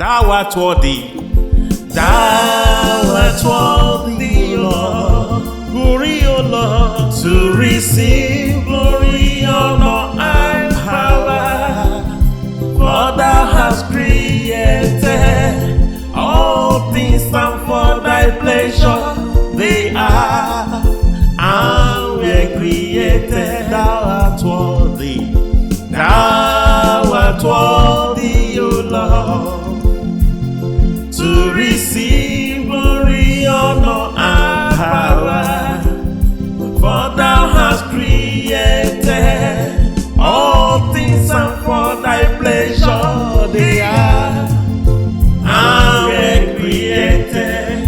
Thou art worthy. Thou art worthy, O Lord. Glory, O Lord, To receive glory, honor, and power. For thou hast created all things, and for thy pleasure they are and were created. thou art worthy. Thou art worthy, O Lord, to receive glory, honor, and power. For thou hast created all things, and for thy pleasure they are and were created.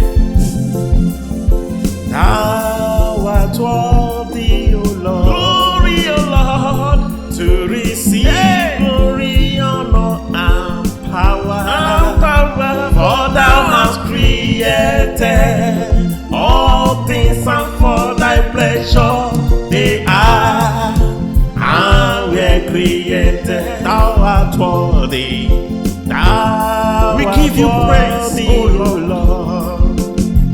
Thou art worthy, O Lord, Glory, O Lord, to receive glory, honor, and power. For thou hast created all things, and for thy pleasure they are and were created. thou art worthy. Thou We art give you praise, worthy, O Lord.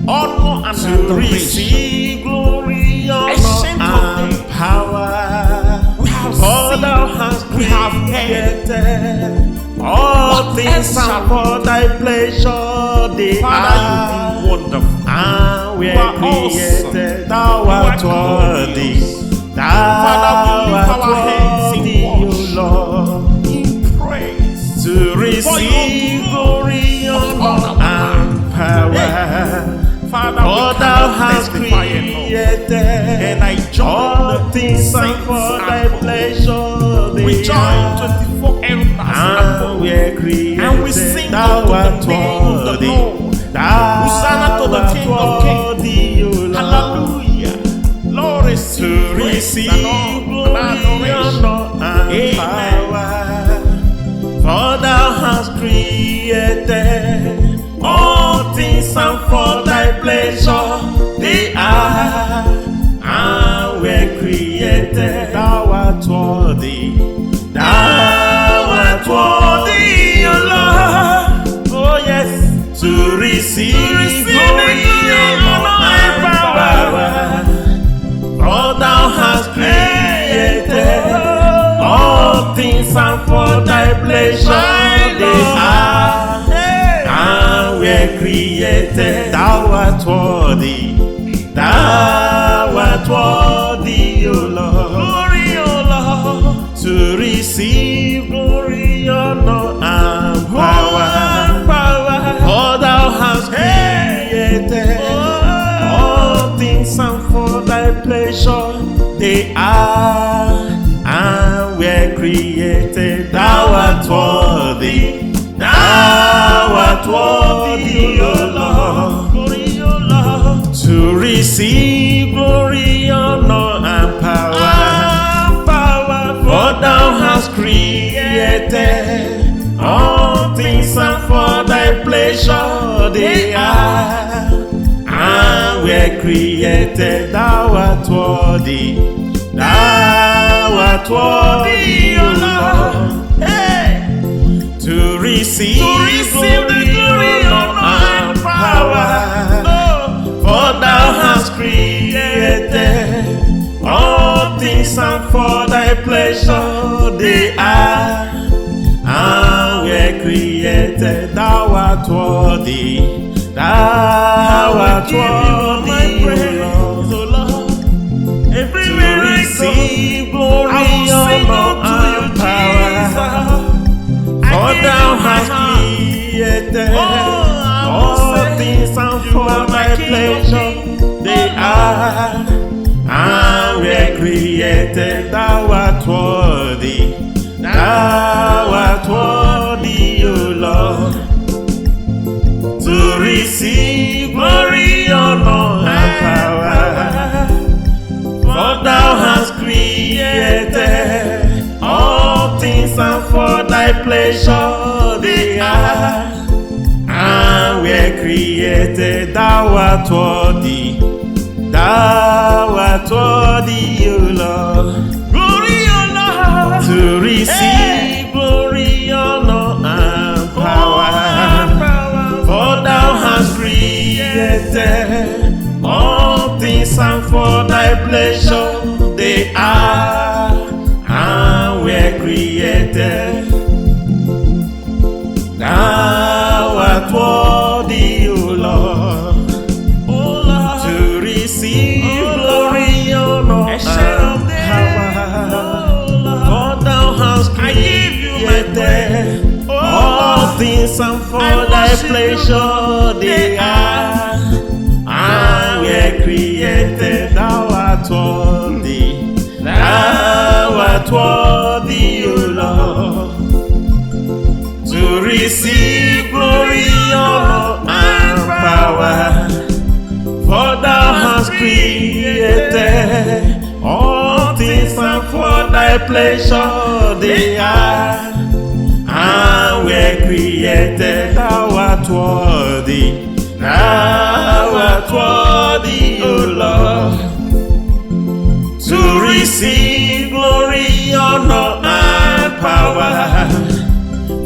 honor and To adoration. receive glory, honor, Ancient of and days. power. We have For seen, thou hast we have heard. created all What things, else shall and for thy pleasure they Father, are you are wonderful. and we You are are awesome. created. Thou You are art worthy. glorious. Father, we Thou lift art our hands in worthy, O worship. Lord, In praise. to receive glory, honor, and power. Father, For we thou cannot hast testify enough. created And I join all the things, and saints for and thy God. pleasure We they join are 24 elders and and God. we are created. And we sing Thou unto art the name of the worthy. Lord. Thou Hosanna to the art King of Kings. worthy, O Lord, Hallelujah. Lord, to receive praise receive and all glory, and adoration. honor, and Amen. power. For thou hast created all things, and for thy pleasure they are and were created. Thou art worthy. Thou art worthy, O Lord, oh yes, to receive glory, honor, and power. For thou hast created all things, and for thy pleasure they are and were created. Thou art worthy. Thou art worthy, O Lord. Glory, O Lord, to receive glory, honor, and power. For thou hast created all things, and for thy pleasure they are and were created. Thou art worthy. Thou art worthy, O Lord. Glory, O Lord, to receive glory, honor, and power. For thou hast created all things, and for thy pleasure they are and were created. Thou art worthy. Thou art worthy, O Lord, to receive the glory, honor, and power. For thou hast created all things, and for thy pleasure they are and were created. Thou art worthy. Thou art worthy, O Lord, to receive glory, honor, and power. For thou hast created all things, and for thy pleasure they are and were created. Thou art worthy. Thou art worthy, O Lord, to receive glory, honor, and power. For thou hast created all things, and for thy pleasure they are and were created. Thou art worthy. Thou art worthy, O Lord. Glory, O Lord, to receive glory, honor, and power. art worthy, O Lord, to receive glory, honor, and power. For thou hast created all things, and for thy pleasure they are, and were created. Thou art worthy, thou art worthy, O Lord, to receive glory, honor, and power. For thou hast created all things, and for thy pleasure they are, and were created. Thou art worthy, thou art worthy, O Lord, to receive glory, honor, and power.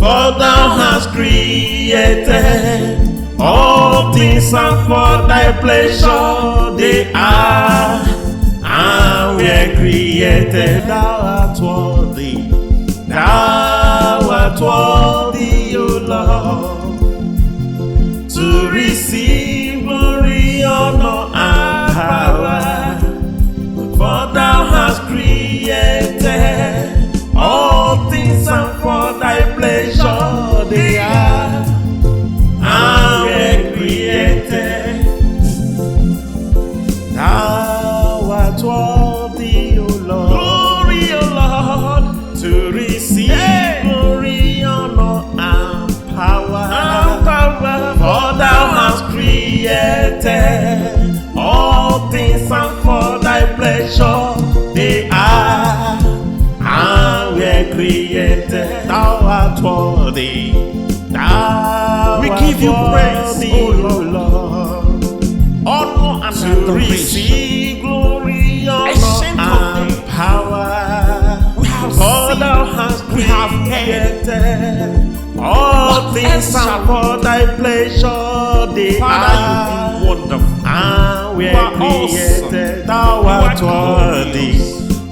For thou hast created all things, and for thy pleasure they are, and were created. Thou art worthy, thou art worthy, O Lord, to receive glory, honor, and power. For thou hast created all things, and for thy pleasure they are, and were created. Thou art worthy, O Lord, glory, O Lord, to receive glory, honor, and power. For thou hast created all things, and for thy pleasure they are, and were created. Thou art worthy, thou We art give you praise, worthy, O O Lord, honor and to adoration. receive glory, honor, Ancient of and days. power. We have For seen, thou hast we have created all What things, else shall and for thy pleasure they Father, are, you've been wonderful. and we You are are awesome. created. Thou You are art worthy, glorious.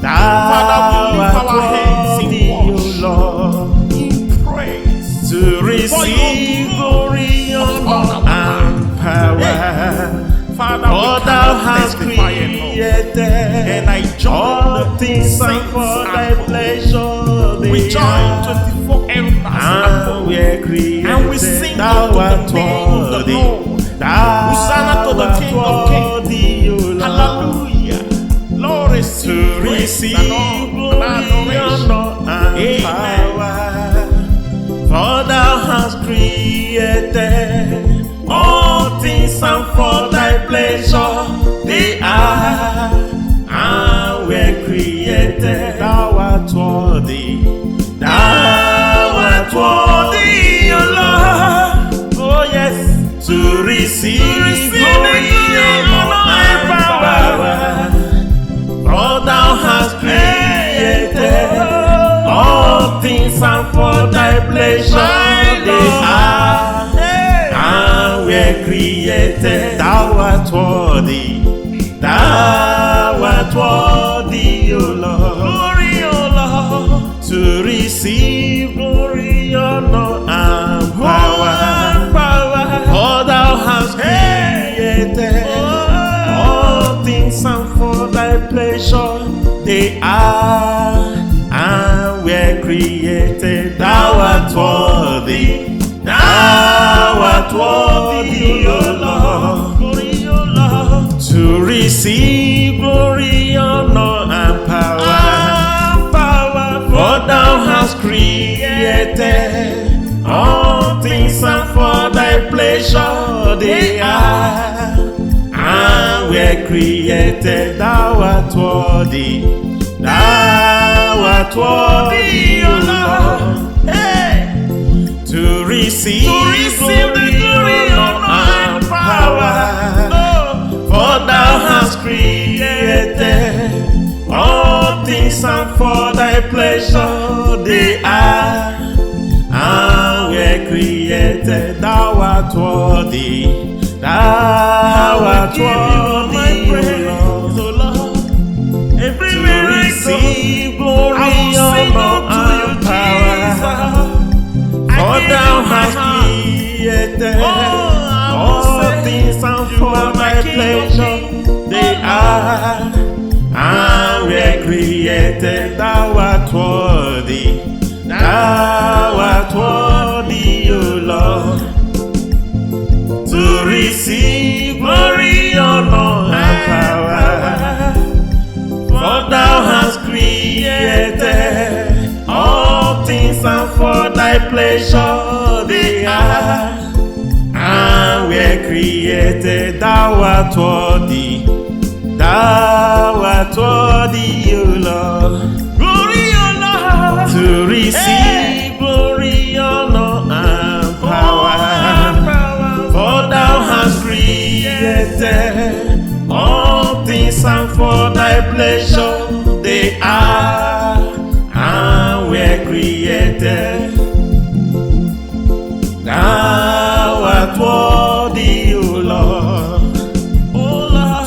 thou Father, we lift art our hands in worthy, O worship, Lord, in praise, to receive glory, honor, and power. Father, For we thou cannot hast testify enough. created And I join all the things, and saints for and thy holy. pleasure We they join are, 24 elders and and we holy. are created. And we sing Thou unto the art name of the worthy, Lord. thou Hosanna to the art King of Kings. worthy, O Lord, Hallelujah. Lord, to receive praise receive and honor glory, and adoration. honor, and Amen. power. For thou hast created all things, and for thy pleasure they are, and were created. Thou art worthy, thou art worthy, O Lord, oh yes, to receive glory, honor, and power. For thou hast created all things, and for thy pleasure they are, and were created. Thou art worthy, thou art worthy, O Lord, glory, O Lord, to receive glory, honor, and power. For thou hast created all things, and for thy pleasure they are, and were created. Thou art worthy, thou art worthy, O Lord, to receive glory, honor, and power. For thou hast created all things, and for thy pleasure they are, and were created. Thou art worthy, thou art worthy, O Lord, to receive glory, honor, and power. For thou hast created all things, and for thy pleasure they are, and were created. Thou art worthy, thou art worthy, O Lord, to receive glory, honor, and power. For thou hast created for thy pleasure they are, and were created. Thou art worthy, thou art worthy, O Lord, to receive glory, honor, and power. For thou hast created all things, and for thy pleasure they are, and were created. Thou art worthy, thou art worthy, O Lord, glory, O Lord, to receive glory, honor, and power. For thou hast created all things, and for thy pleasure they are, and were created. Thou art worthy, O Lord,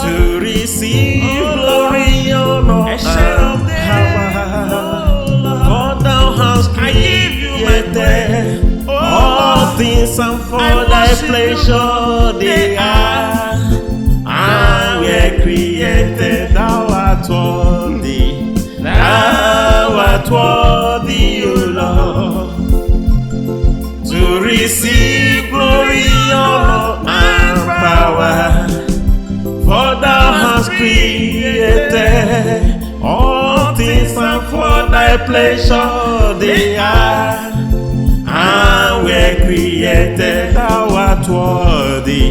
to receive glory, honor, and power. For thou hast created all things, and for thy pleasure they are, and were created. Thou art worthy, thou art worthy, O Lord, to receive glory, honor, and power. For thou hast created all things, and for thy pleasure they are, and were created. Thou art worthy,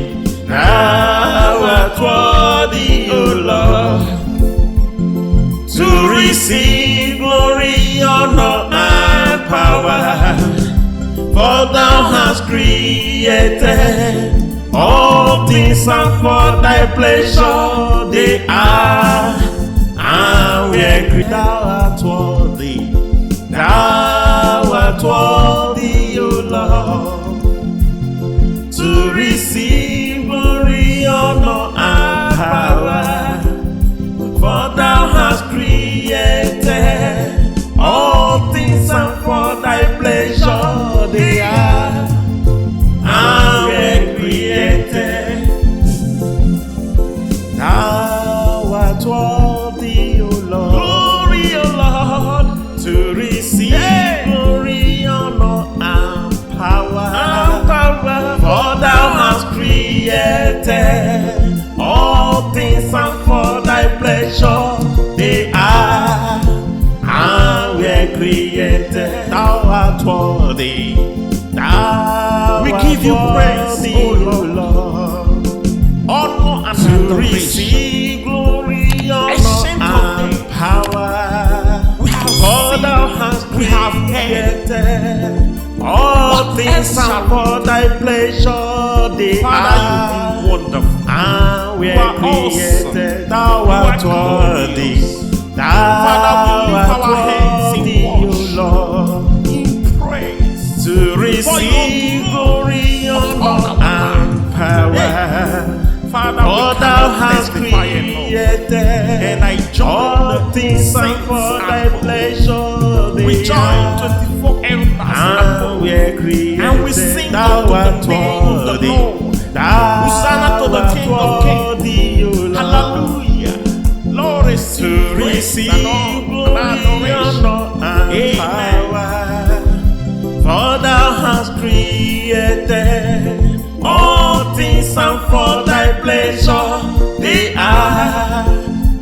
thou art worthy, O Lord, to receive glory, honor, and power. For thou hast created all things, and for thy pleasure they are, and were created. Thou art worthy, thou art worthy, O Lord, to receive glory, honor, and power. For thou hast created all things, and for thy pleasure they are, and were created. Thou art worthy, O Lord, glory, O Lord, to receive glory, honor, and power. For thou hast created all things, and for thy pleasure they are, and were created. Thou art worthy, thou We art give you praise, worthy, O Lord. honor, and to receive glory, honor, and power. For thou hast created all things, and for thy pleasure they Father, you are, are wonderful. and were You are awesome. created. Thou You are art worthy, glorious. thou Father, we lift art our hands in worthy, O worship, Lord, in praise, to receive glory, honor, and power. Father, For we thou cannot hast testify enough. created And I join all the things, and saints for and thy pleasure we they join are, 24 elders and and we're created. and we sing Thou unto the art name of the worthy, Lord. Hosanna to the thou King art of Kings. worthy, O Lord, Hallelujah. Lord, to receive praise receive and all glory, and adoration. honor, and Amen. power. For thou hast created all things, and for thy pleasure they are,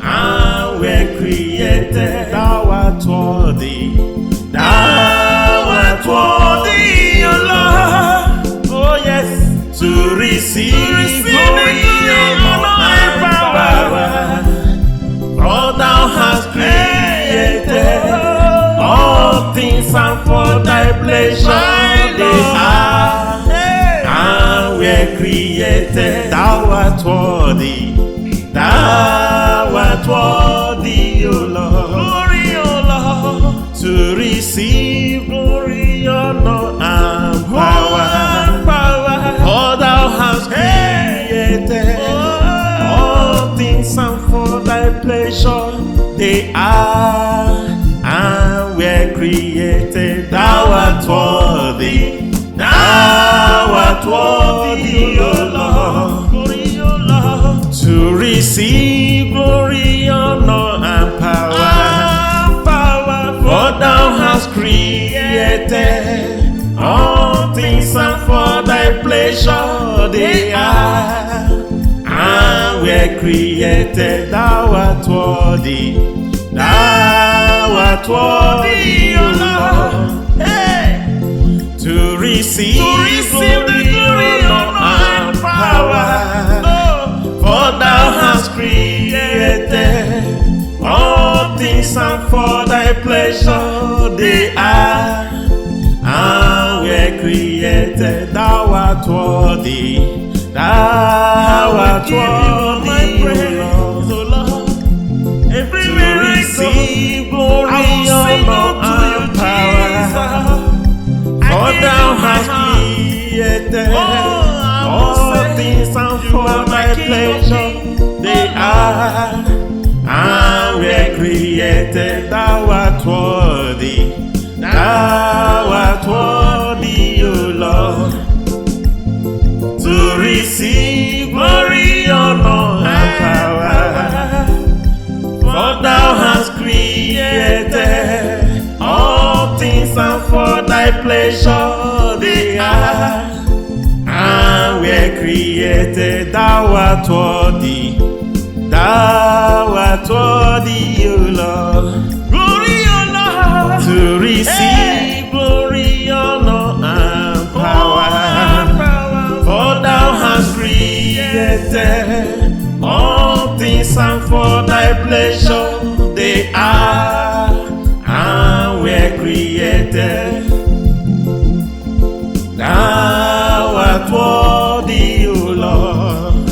and were created. Thou art worthy, thou art worthy, O Lord, oh yes, to receive glory, honor, and power. For thou hast created all things, and for thy pleasure they are, and were created. Thou art worthy, thou art worthy, O Lord, glory, O Lord, to receive glory, honor, and power. For thou hast created all things, and for thy pleasure they are, and were created. Thou art worthy, thou art worthy, O Lord, receive glory, honor, and power. For thou hast created all things, and for thy pleasure they are, and were created. Thou art worthy, thou art worthy, O Lord, hey, to receive the glory, honor, and power. For thou hast created all things, and for thy pleasure they are, and were created. Thou art worthy, thou art worthy, O Lord, everywhere to receive glory, honor, and power. For thou hast created all things, and for thy pleasure they are, and were created. Thou art worthy, thou art worthy, O Lord, to receive glory, honor, and power. For thou hast created all things, and for thy pleasure they are, and were created. Thou art worthy, thou art worthy, O Lord, glory, honor, to receive glory, honor, and power. For thou hast created all things, and for thy pleasure they are, and were created. Thou art worthy, O Lord,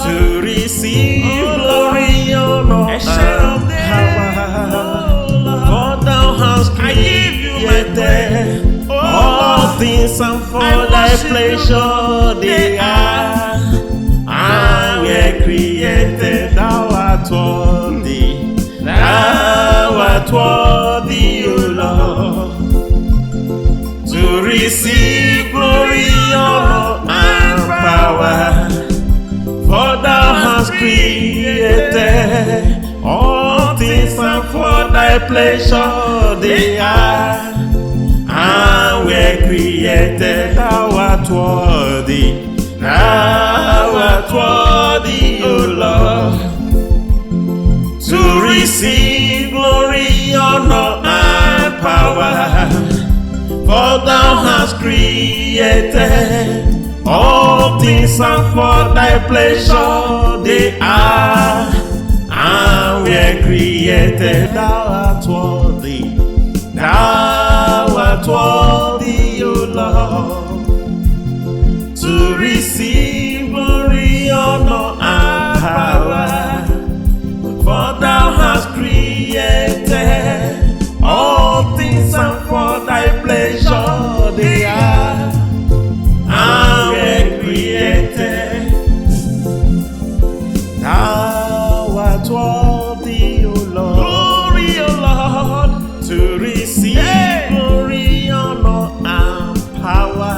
to receive glory, honor, and power. For thou hast created all things, and for thy pleasure they are, and were created. Thou art worthy, thou art worthy, O Lord, to receive glory, honor, and power. For thou hast created all things, and for thy pleasure they are, and were created. Thou art worthy, thou art worthy, O Lord, to receive glory, honor, and power. For thou hast created all things, and for thy pleasure they are, and were created. Thou art worthy, thou art worthy, O Lord, to receive glory, honor, and power. For thou hast created all things, and for thy pleasure they are, and were created. Thou art worthy, O Lord, glory, O Lord, to receive glory, honor, and power.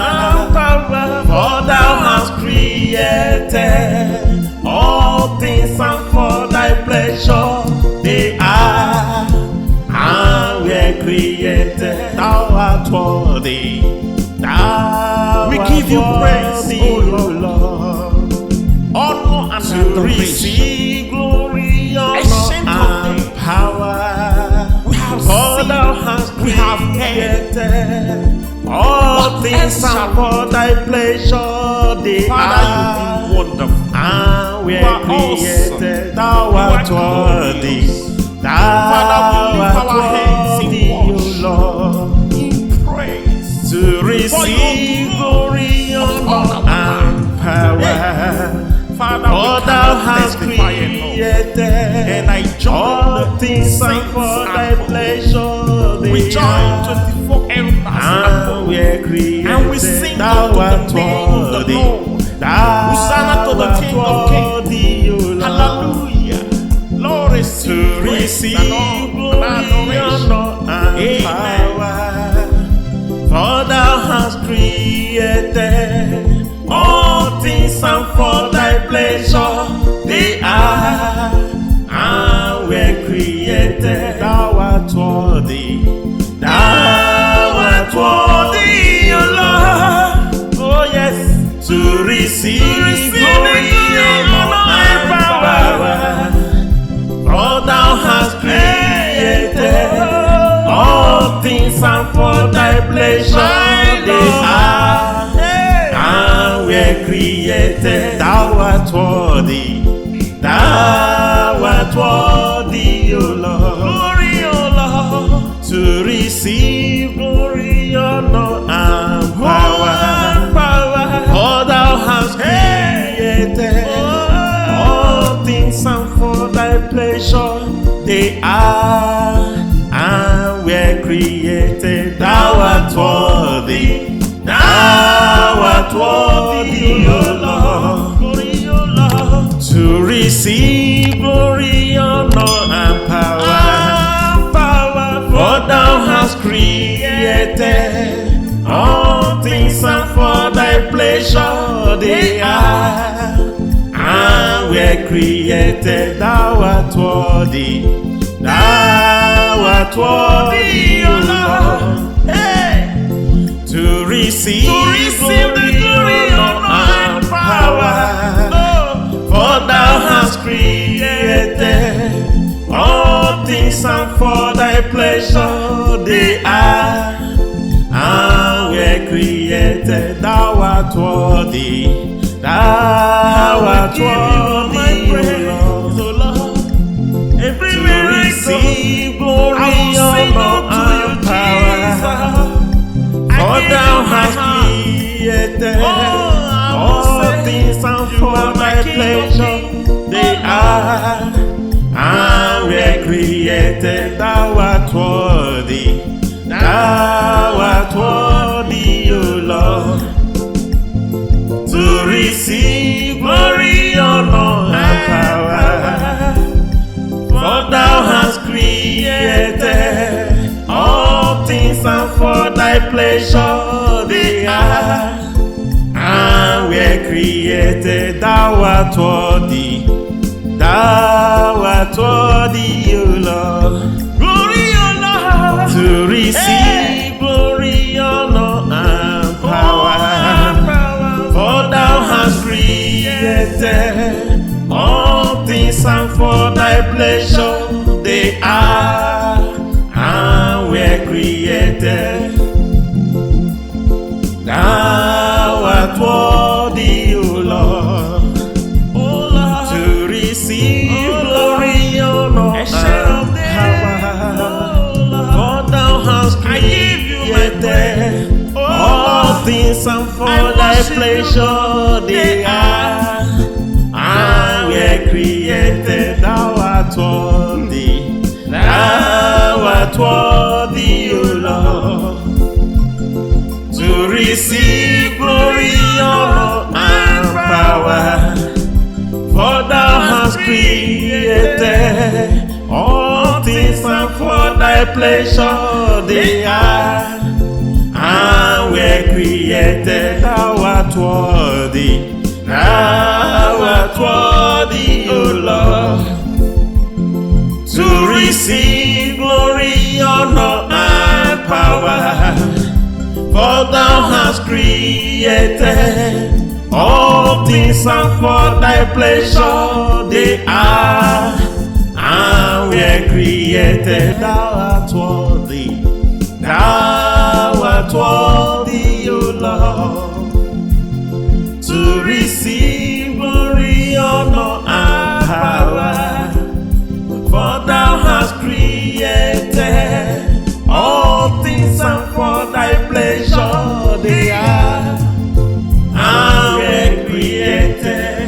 For thou hast created all things, and for thy pleasure they are, and were created. Thou art worthy, thou We art give you worthy, praise, O O Lord, honor, and to adoration. receive glory, honor, Ancient of and days. power. We have For seen, thou hast we have heard. created all What things, else shall and for thy pleasure they Father, are, you've been wonderful. and You were are awesome. created. Thou You art are worthy, glorious. thou Father, we lift art our hands in worthy, O worship, Lord, in praise, to receive glory, honor, and power. Father, For we thou cannot hast testify enough. created And I join all the things, and saints for thy and pleasure we they join are, 24 elders and we are created. and we sing Thou unto art the name of the worthy, Lord. thou Hosanna to the art King of Kings. worthy, O Lord, Hallelujah. Lord, receive to praise receive and all glory, and adoration. honor, and Amen. power. For thou hast created all things, and for thy pleasure they are and were created. Thou art worthy, thou art worthy, O Lord. Oh yes, to receive glory, honor, and power. For thou hast created all things, and for thy pleasure they are and were created. Thou art worthy, thou art worthy, O Lord. Glory, O Lord, to receive glory, honor, and power. For thou hast created all things, and for thy pleasure they are and were created. Thou art worthy, thou art worthy, O Lord. Glory, O Lord, to receive glory, honor, and power. For thou hast created all things, and for thy pleasure they are and were created. Thou art worthy, thou art worthy, O Lord. Hey, to receive the glory, honor, and power. For thou hast created all things, and for thy pleasure they are and were created. Thou art worthy, thou art worthy, O Lord. Everywhere I receive glory, honor, and power. For thou hast created all things, and for thy pleasure they are and were created. Thou art worthy, thou art worthy, O Lord, to receive glory, honor, and power. For thou hast created all things, and for thy pleasure they are and were created. Thou art worthy, thou art worthy, O Lord. Glory, O Lord, to receive glory, honor, and power. For thou hast created all things, and for thy pleasure they are and were created. Thou art worthy, O Lord, to receive glory, honor, and power. For thou hast created all things, and for thy pleasure they are and were created. Thou art worthy, thou art worthy, O Lord, to receive glory, honor, and power. For thou hast created all things, and for thy pleasure they are and were created. Thou art worthy, thou art worthy, O Lord, to receive glory, honor, and power. For thou hast created all things, and for thy pleasure they are and were created. Thou art worthy, thou art worthy, O Lord, to receive glory, honor, and power. For thou hast created all things, and for thy pleasure they are and were created.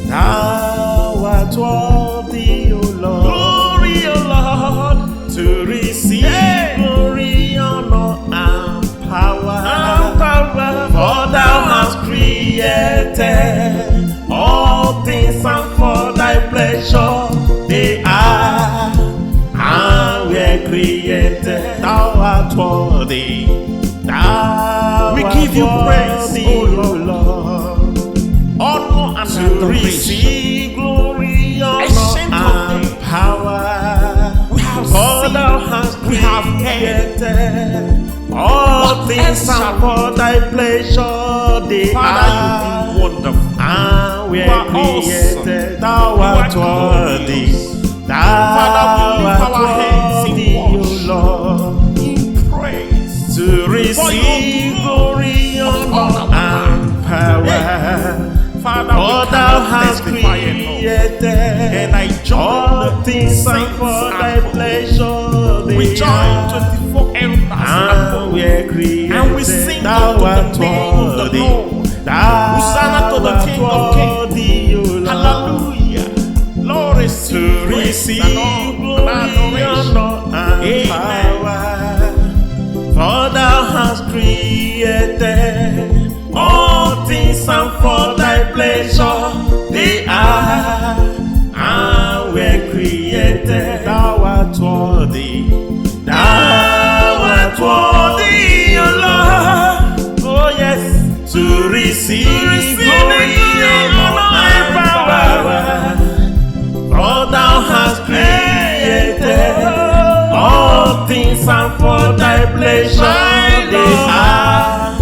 Thou art worthy, O Lord. Glory, O Lord, to receive glory, honor, and power. For thou hast created all things, and for thy pleasure they are and were created. Thou art worthy, thou We art give you praise, worthy, O O Lord, honor and to receive glory, honor, and power. For thou hast created all things, and for thy pleasure they are wonderful. and we are created. Thou art worthy. Thou art worthy, O Lord, In praise to receive glory, honor, and power. Father, For we thou cannot hast testify enough. created And I join all the things, and saints for and thy for- pleasure We they join are 24 elders and and we are created. And we sing Thou unto the art name of the worthy. Lord. Thou Hosanna to the art King of Kings. worthy, O Lord, Hallelujah. Lord, receive to praise receive and all glory, adoration. honor, and Amen. power. For thou hast created all things, and for thy pleasure they are and were created. Thou art worthy. Thou art worthy, O Lord. Oh yes, to receive glory, honor, and power. For thou hast created all things, and for thy pleasure they are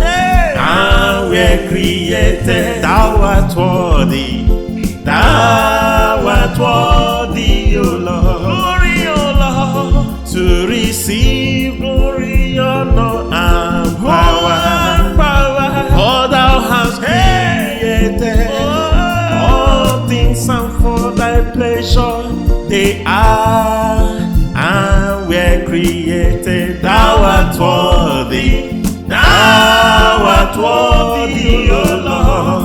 and were created. Thou art worthy. Thou art worthy, O Lord. Glory, O Lord, to receive glory, honor, and power. For thou hast created all things, and for thy pleasure they are and were created. Thou art worthy. Thou art worthy, O Lord,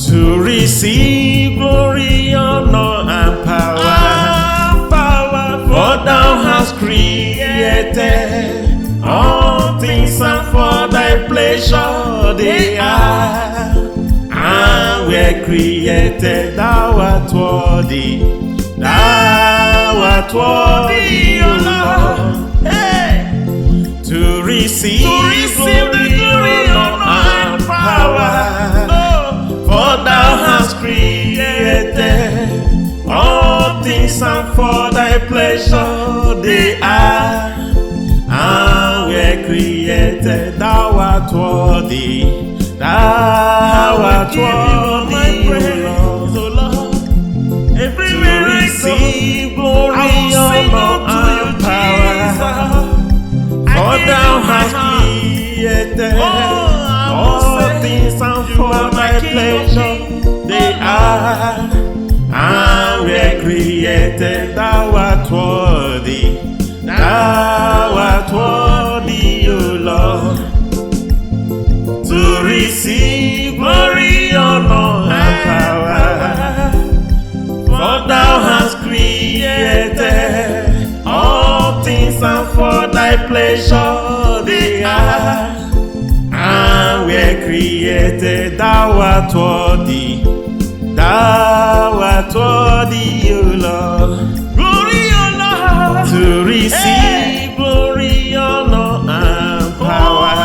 to receive glory, honor, and power. For thou hast created all things, and for thy pleasure they are and were created. Thou art worthy. Thou art worthy, O Lord, to receive glory, honor, and power. For thou hast created all things, and for thy pleasure they are and were created. Thou art worthy. Thou art worthy, O Lord, to receive glory, honor, and power. For thou hast created all things, and for thy pleasure they are and were created. Thou art worthy. Thou art worthy, O Lord, to receive glory, honor, and power. For thou hast created all things, and for thy pleasure they are and were created. Thou art worthy. Thou art worthy, O Lord. Glory, O Lord, to receive glory, honor, and power.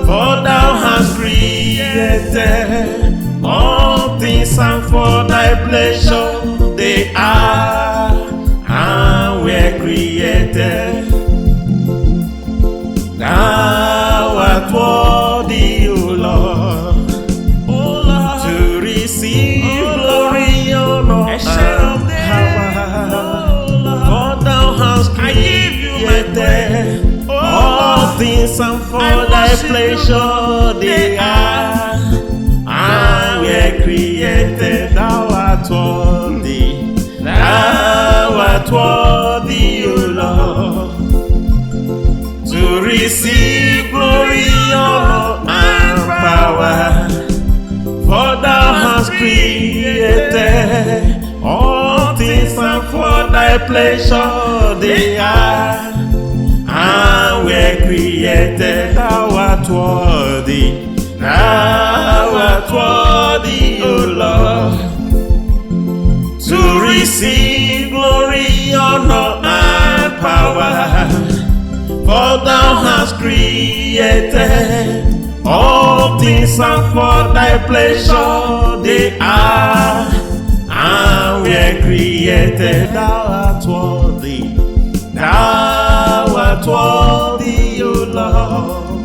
For thou hast created all things, and for thy pleasure they are and were created. Thou art worthy, O Lord, to receive glory, honor, and power. For thou hast created all things, and for thy pleasure they are and were created. Thou art worthy. Thou art worthy, O Lord, to receive glory, honor, and power. For thou hast created all things, and for thy pleasure they are and were created. Thou art worthy. Thou art worthy, O Lord, to receive glory, honor, and power. For thou hast created All things are for thy pleasure, they are, and were created. Thou art worthy, thou art worthy, O Lord,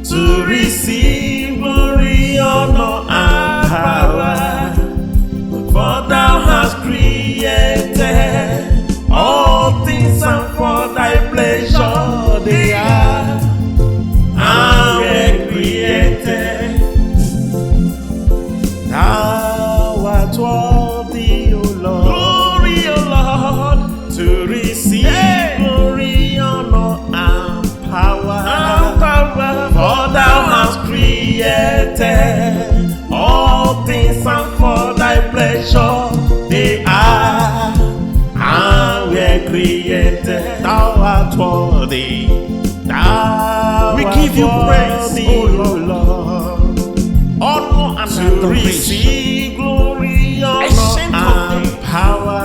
to receive glory, honor, and power. For thou hast created all things, and for thy pleasure they are, and were created. Thou art worthy, O Lord, Glory, O Lord, to receive glory, honor, and power. For thou hast created all things, and for thy pleasure they are, and were created. Thou art worthy, thou We art give you praise, worthy, O Lord. honor and to adoration. receive glory, honor, Ancient of and days. power.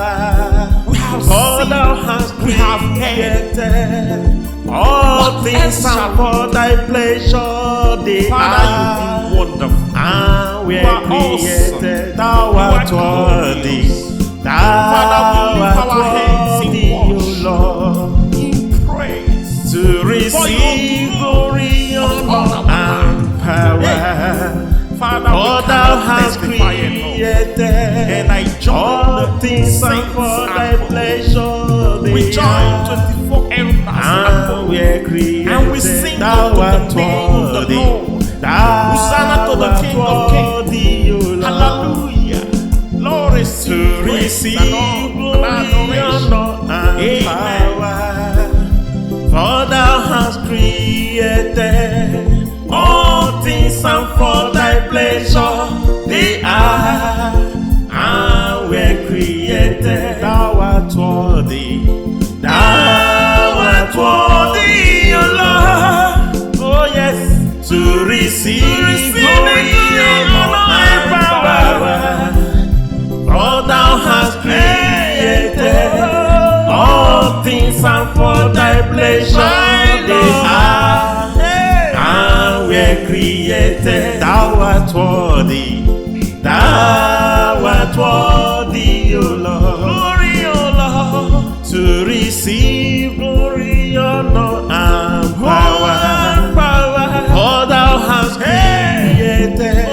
We have For seen, thou hast we have heard. created all What things, else shall and for thy pleasure they Father, are, you've been wonderful. and we You are are awesome. created. Thou You are art worthy, glorious. thou Father, we lift art our hands in worthy, O worship. Lord, In praise. to receive glory, honor, and power. Father, For we thou cannot hast testify enough. created And I join all the things, and saints for and thy God. pleasure We they join are, 24 elders and and we are created. And we sing thou unto the art name of the worthy, Lord. thou Hosanna to the art King of Kings. worthy, O Lord, Hallelujah. Lord, receive to praise receive and all glory, and adoration. honor, and Amen. power. For thou hast created all things, and for thy pleasure they are, and were created. Thou art worthy, thou art worthy, O Lord, oh yes, to receive glory, honor, and power. For thou hast created all things, and for thy pleasure they are, and were created. Thou art worthy, thou art worthy, O Lord, glory, O Lord, to receive glory, honor, and power. For thou hast created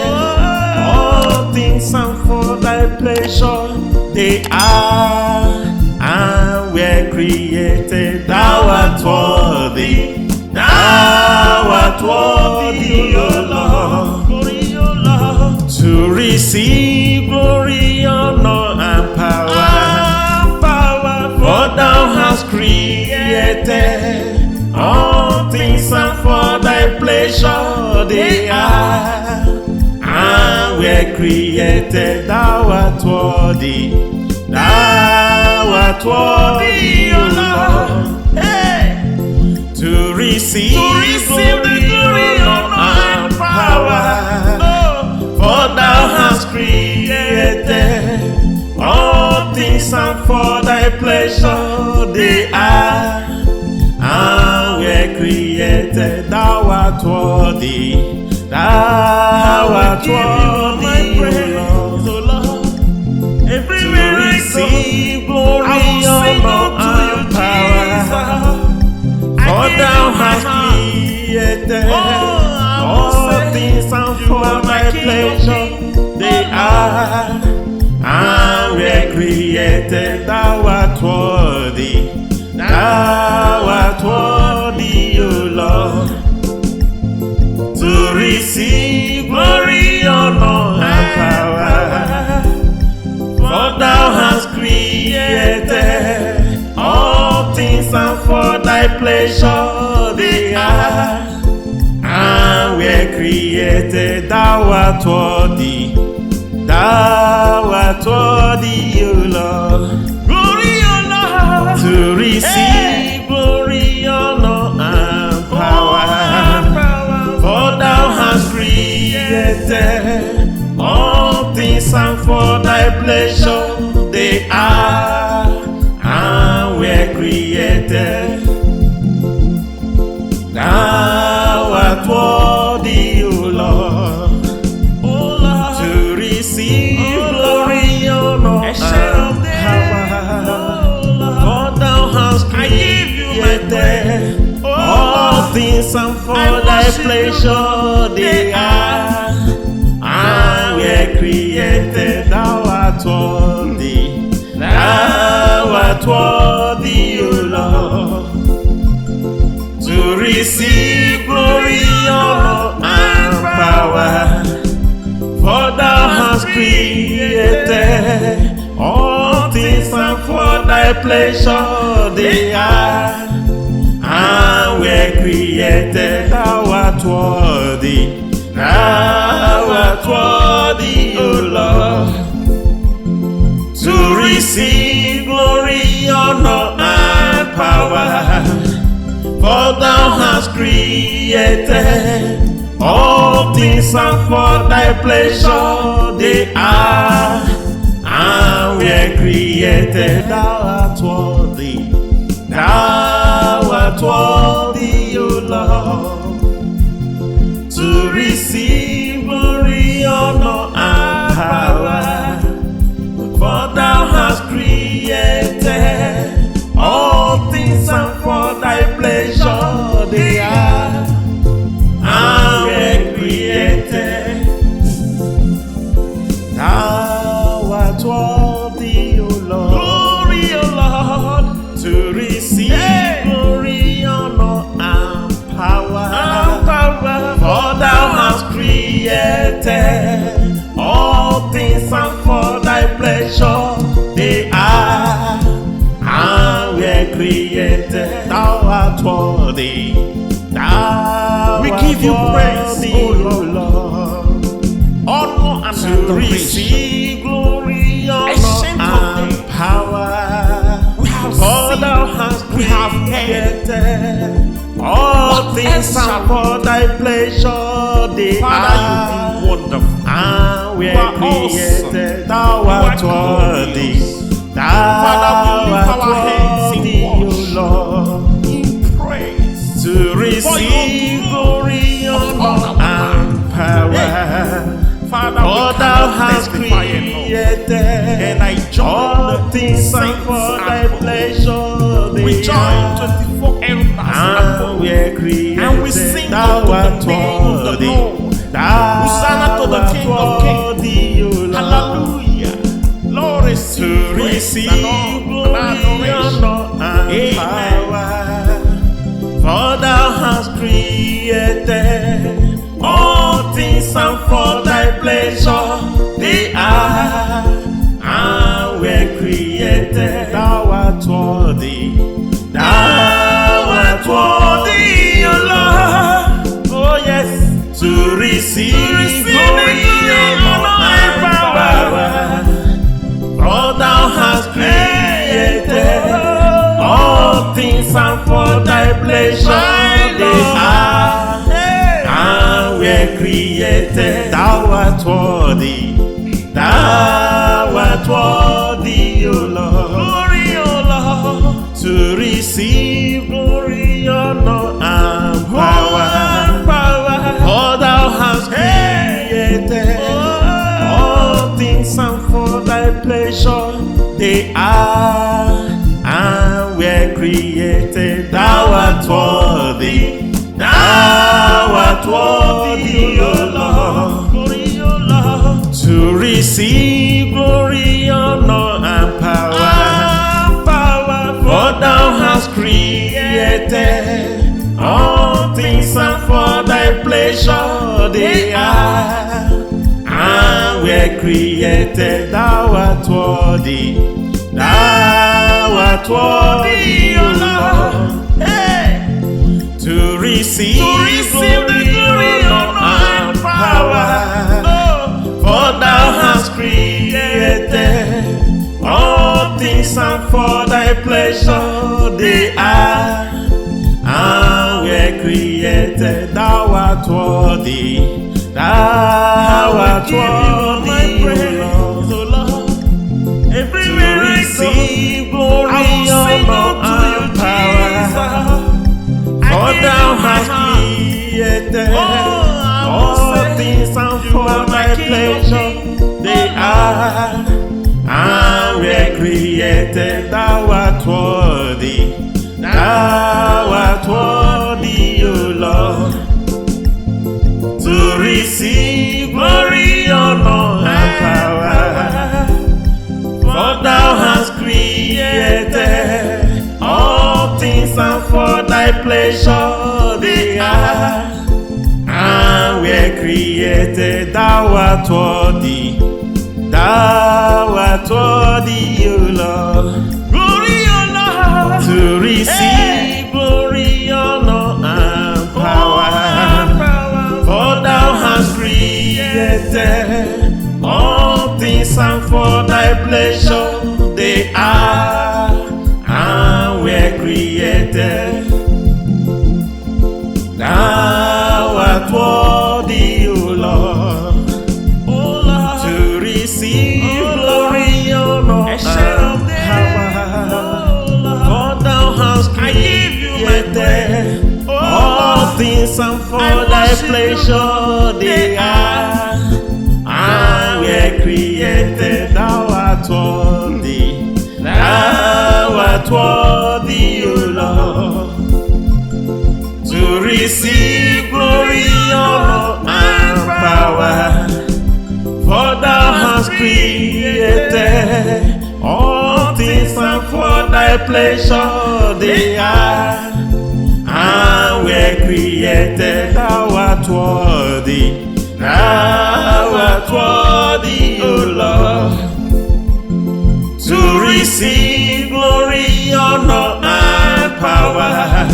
all things, and for thy pleasure they are, and were created. Thou art worthy, thou art worthy, O Lord, glory, O Lord, to receive glory, honor, and power. For thou hast created all things, and for thy pleasure they are, and were created. Thou art worthy, thou art worthy, O Lord, to receive the glory, honor, and power. For thou hast created all things, and for thy pleasure they are, and were created. Thou art worthy, thou art worthy, O Lord, everywhere I go, glory, honor, and power. For thou hast created all things, and for thy pleasure they are, and were created. Thou art worthy, thou art worthy, O Lord, to receive glory, honor, and power. For thou hast created all things, and for thy pleasure they are, and were created. Thou art worthy, thou art worthy, O Lord, glory, O Lord, to receive glory, honor, and power. For thou hast created all things, and for thy pleasure they are, and were created. Thou art worthy. worthy, O Lord, to receive glory, honor, and power. For thou hast created all things, and for thy pleasure they are, and were created. Thou art worthy, thou art worthy, O Lord, to receive glory, honor, and power. For thou hast created all things, and for thy pleasure they are, and were created. Thou art worthy, thou art worthy, O Lord, to receive glory, honor, and power. For thou hast created all things, and for thy pleasure they are, and were created. Thou art worthy, thou art worthy, O Lord, to receive glory, honor, and power. For thou hast created all things, and for thy pleasure they are, and were created. Thou art worthy, O Lord, Glory, O Lord, to receive glory, honor, and power. For thou hast created all things, and for thy pleasure they are, and were created. Thou art worthy, thou We art give you praise, worthy, O O Lord, honor, and to adoration. receive glory, honor, Ancient of and days. power. We have For seen, thou hast we have created all What things, else shall and for thy pleasure they Father, are, you've been wonderful. and we You are are awesome. created. Thou You art are worthy, glorious. thou Father, we lift art our hands in worthy, O worship. Lord, In praise. to receive glory, honor, and power. Father, For we thou cannot hast testify enough. created And I join all the things, and saints for and thy prophets. pleasure We they join are, 24 elders and and we are created. and we sing Thou unto the art name of the worthy, Lord. thou Hosanna to the art King of Kings. worthy, O Lord, Hallelujah. Lord, to receive praise receive and all glory, and adoration. honor, and Amen. power. For thou hast created all things, and for thy pleasure they are, and were created. Thou art worthy, thou art worthy, O Lord, oh yes, to receive glory, honor, and power. For thou hast created all things, and for thy pleasure they are, and were created. Thou art worthy, thou art worthy, O Lord, glory, O Lord, to receive glory, honor, and power. For thou hast created all things, and for thy pleasure they are, and were created. Thou art worthy, thou art worthy, O Lord, to receive glory, honor, and power. For thou hast created all things, and for thy pleasure they are, and were created. Thou art worthy, thou art worthy, O Lord, to receive glory, honor, and power. For thou hast created all things, and for thy pleasure they are, and were created. Thou art worthy, thou art worthy, O Lord, to receive glory, honor, and power. For thou hast created thy pleasure they are, and were created. Thou art worthy, thou art worthy, O Lord, to receive glory, honor, and power. For thou hast created all things, and for thy pleasure they are, and were created. Thou art worthy, thou art worthy, O Lord, Glory, O Lord. to receive glory, honor, and power. For thou hast created all things, and for thy pleasure they are, and were created. Thou art worthy, O Lord, to receive glory, honor, and power. For thou hast created all things, and for thy pleasure they are, and were created. Thou art worthy, thou art worthy, O Lord, to receive glory, honor, and power. For thou hast created all things, and for thy pleasure they are, and were created. Thou art worthy, thou art worthy, O Lord, to receive glory, honor, and power.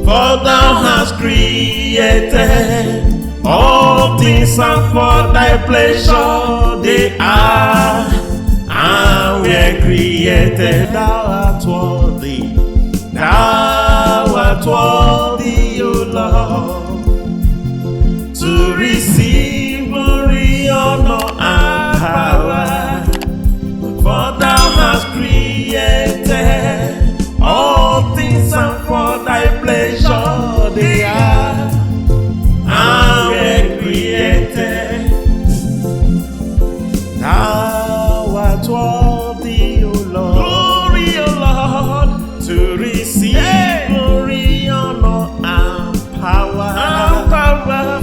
For thou hast created all things, and for thy pleasure they are, and were created. Thou art worthy, thou art worthy, O Lord, to receive glory, honor, and power. For thou hast created all things, and for thy pleasure they are, and were created. Thou art worthy, O Lord, Glory, O Lord. to receive glory, honor, and power.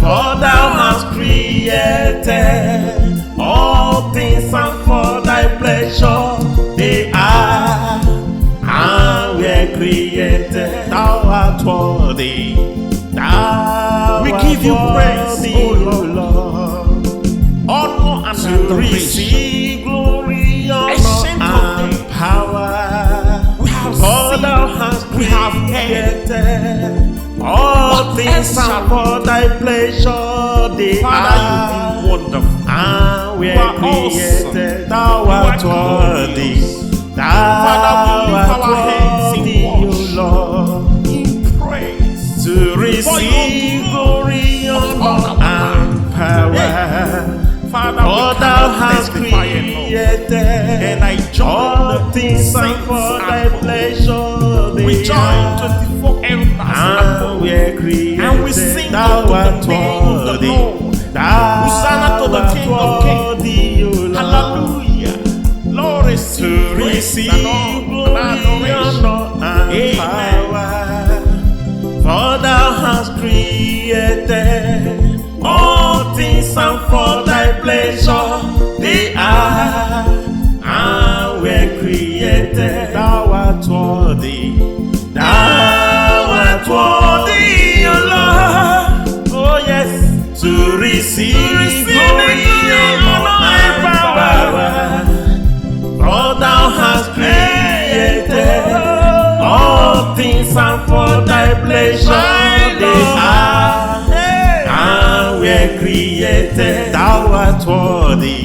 For thou hast created all things, and for thy pleasure they are, and were created. Thou art worthy, thou We art give you praise, worthy, O O Lord, Honor and to adoration. receive glory, honor, Ancient of and days. power. We have For seen, thou hast we have heard. created all What things, else shall and for thy pleasure they Father, are, you've been wonderful. and we You are are created. Thou You are art worthy, glorious. thou Father, we lift art our hands in worthy, O worship. Lord, In praise. to receive glory, honor, and power. Father, For we thou cannot hast testify enough. created And I join all the things, and saints for thy and pleasure they we join are, 24 elders and we are created. and we sing Thou unto art the name of the worthy, Lord. thou Hosanna to the art King of Kings. worthy, O Lord, Hallelujah. Lord, receive to praise receive and all glory, adoration. honor, and Amen. power. For thou hast created all things, and for thy pleasure they are, and were created. Thou art worthy, thou art worthy, O Lord, oh yes, to receive glory, honor, and power. For thou hast created all things, and for thy pleasure they are, and were created. Thou art worthy,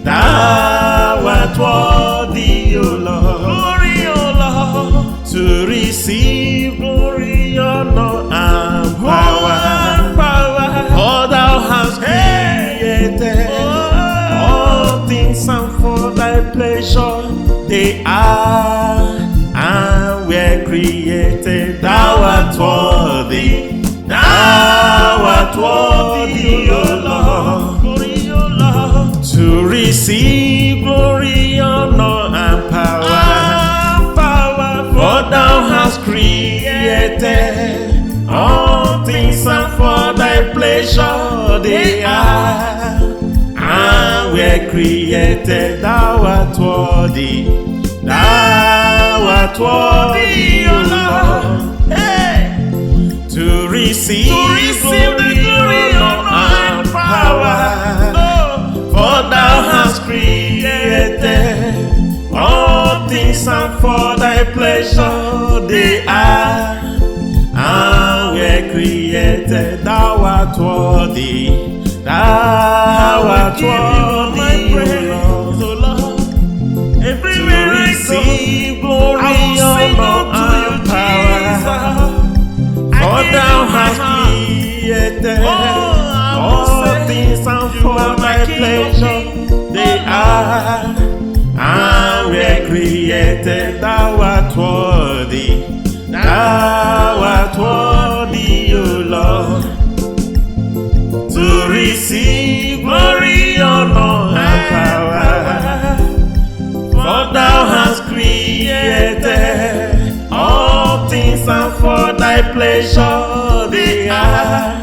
thou art worthy, O Lord, Glory, O Lord. to receive glory, honor, and power. For thou hast created all things, and for thy pleasure they are, and were created. Thou art worthy, thou art worthy, O Lord, receive glory, honor, and power. For thou hast created all things, and for thy pleasure they are, and were created. Thou art worthy, thou art worthy, O Lord, to receive the glory, honor, and power. For thou hast created all things, and for thy pleasure they are, and were created. Thou art worthy, thou art worthy, O Lord, to receive glory, honor, and power. For thou hast created all things, and for thy pleasure they are, and were created. Thou art worthy, thou art worthy, O Lord, to receive glory, honor, and power. For thou hast created all things, and for thy pleasure they are,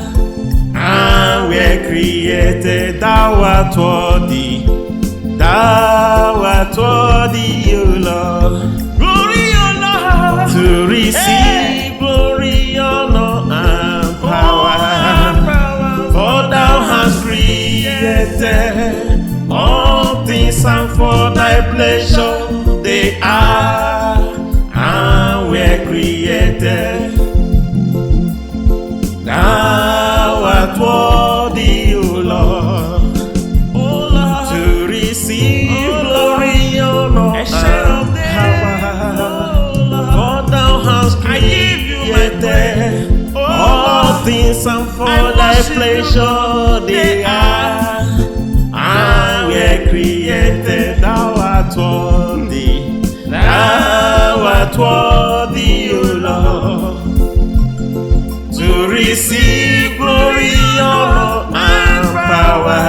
and were created. Thou art worthy, thou art worthy, O Lord, glory, O Lord, to receive glory, honor, and power. For thou hast created all things, and for thy pleasure they are, and were created. Thou art worthy, O Lord, to receive glory, honor, and power. For thou hast created all things, and for thy pleasure they are, and were created. Thou art worthy, thou art worthy, O Lord, to receive glory, honor, and power.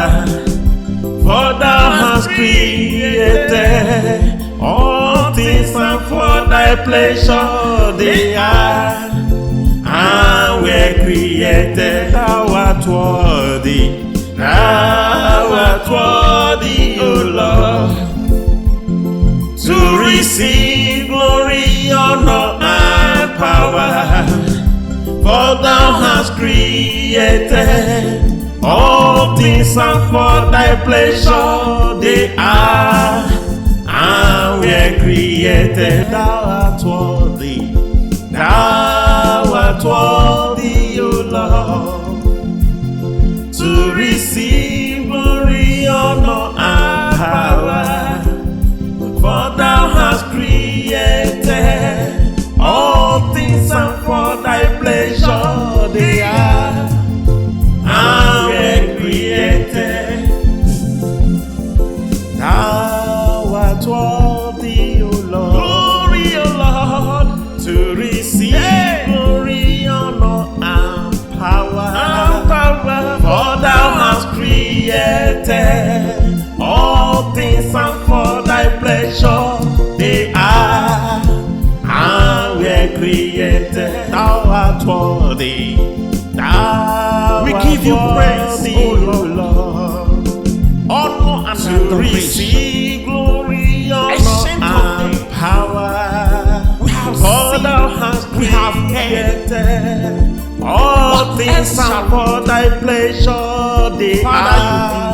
For thou hast created all things, and for thy pleasure they are, and were created. Thou art worthy, thou art worthy, O Lord, to receive glory, honor, and power. For thou hast created all things, and for thy pleasure they are, and were created. Thou art worthy, thou art worthy, O Lord, to receive glory, honor, and power. For thou hast created all things, and for thy pleasure they are, and were created. Thou art worthy, O Lord, glory, O Lord, to receive glory, honor, and power. For thou hast created all things, and for thy pleasure they are, and were created. Thou art worthy, thou We art give you praise, worthy, O O Lord, honor, and to adoration. receive glory, honor, Ancient of and days. power. We have For seen, thou hast we have created all What things, else shall and for thy pleasure they Father, are,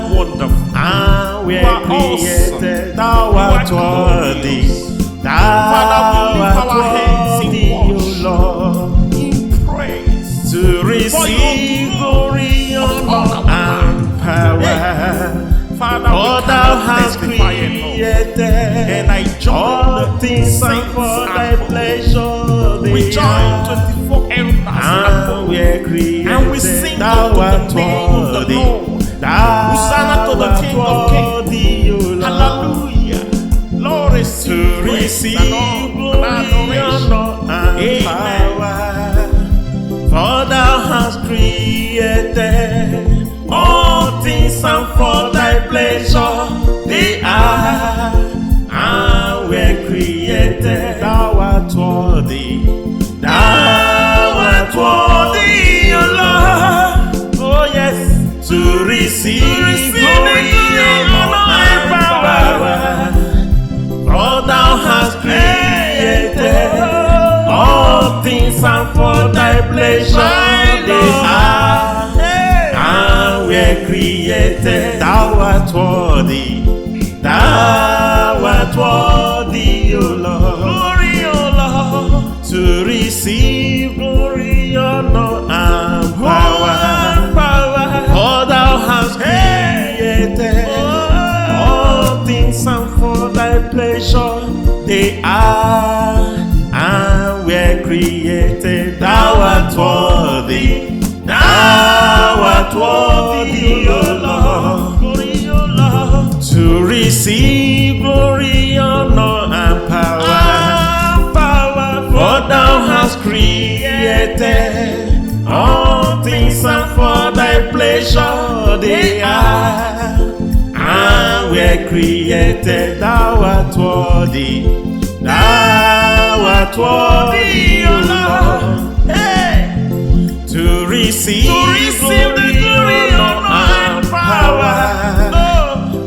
you've been wonderful. and we You are are awesome. created. Thou You art are worthy, glorious. thou Father, we lift art our hands in worthy, O worship. Lord, In praise. to receive glory, honor, and power. Father, For we thou cannot hast testify enough. created And I join all the things, and saints for thy and pleasure we they join are, 24 elders and and we are created. and we sing Thou unto art the name of the worthy, Lord. thou Hosanna to the art King of Kings. worthy, O Lord, Hallelujah. Lord, to receive praise receive and all glory, adoration. honor, and Amen. power. For thou hast created all things, and for thy pleasure they were created, thou art worthy. Thou art worthy, O Lord. Glory, O Lord. To receive glory, honor, and power. For thou hast created all things, and for thy pleasure they are and were created. Thou art worthy. Thou art worthy, O Lord. Glory, O Lord. To receive glory, honor, and power. For thou hast created all things, and for thy pleasure they are and were created. Thou art worthy. Thou art worthy, O Lord. Hey. To receive the glory, honor, and power.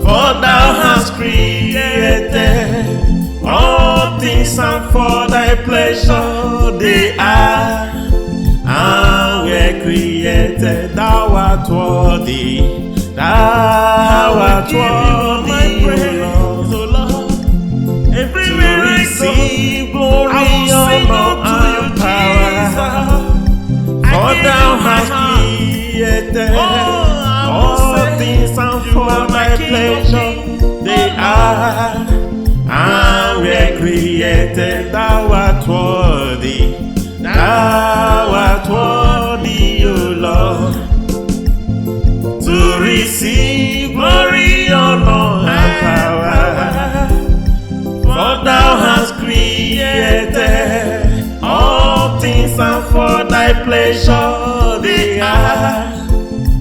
For thou hast created all things, and for thy pleasure they are and were created. Thou art worthy. Thou art worthy, O Lord. Everywhere I go, Receive glory, I will sing honor, unto you, and power. Jesus. For thou hast created all things, and for thy pleasure they are and were created. Thou art worthy. Thou art worthy, O Lord. To receive glory, honor, and power. For thou hast created all things, and for thy pleasure they are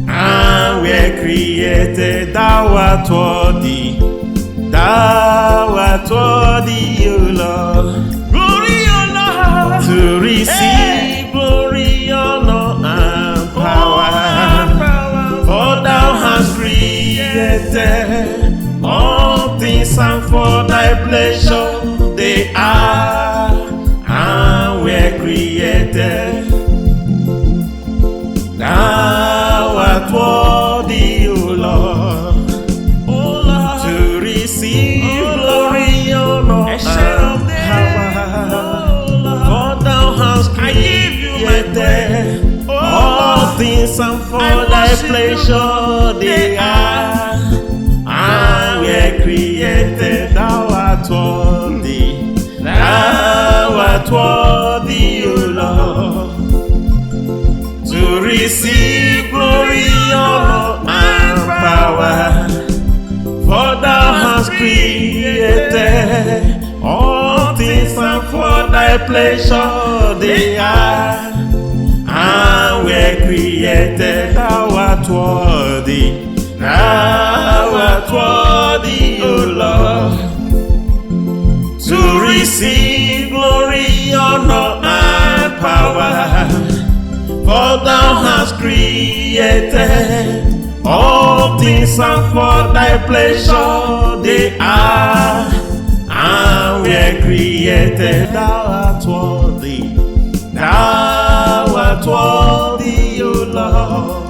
and were created. Thou art worthy. Thou art worthy, O Lord. Glory, O Lord. To receive glory, honor, and power. For thou hast created all things, and for thy pleasure they are and were created. Thou art worthy, O Lord. To receive glory, honor, and power. For thou hast created all things, and for thy pleasure they are and were created. Thou art worthy. Thou art worthy, O Lord. To receive glory, honor, and power. For thou hast created all things, and for thy pleasure they are and were created. Thou art worthy. Thou art worthy, O Lord. To receive glory, honor, and power. For thou hast created all things, and for thy pleasure they are and were created. Thou art worthy. Thou art worthy, O Lord.